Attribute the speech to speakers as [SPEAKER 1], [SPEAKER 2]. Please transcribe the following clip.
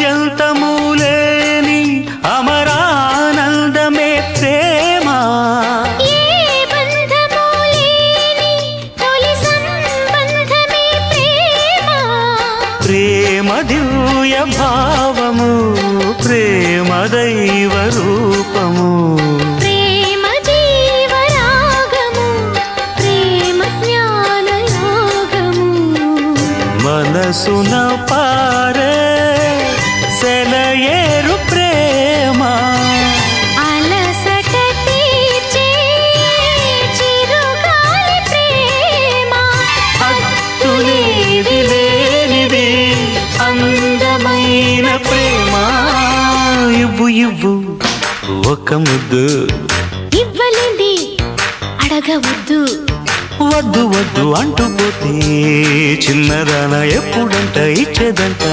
[SPEAKER 1] ఆద్యంతము లేని అమరానందమే ప్రేమ.
[SPEAKER 2] ఏ బంధము లేని తొలి సంబంధమే ప్రేమ.
[SPEAKER 1] ప్రేమ దివ్య భావము, ప్రేమ దైవ రూపము.
[SPEAKER 2] ప్రేమ జీవరాగము, ప్రేమ జ్ఞాన యోగము.
[SPEAKER 1] మనసున పారే సెలయేరు ప్రేమ.
[SPEAKER 2] అలసట తీర్చే చిరుగాలి ప్రేమ.
[SPEAKER 1] హద్దులేది లేనిది అందమైన ప్రేమ. ఇవ్వు ఇవ్వు ఒక ముద్దు,
[SPEAKER 2] ఇవ్వలేంది అడగవద్దు.
[SPEAKER 1] వద్దు వద్దు అంటూ పోతే చిన్నదాన ఎప్పుడంట ఇచ్చేదంట.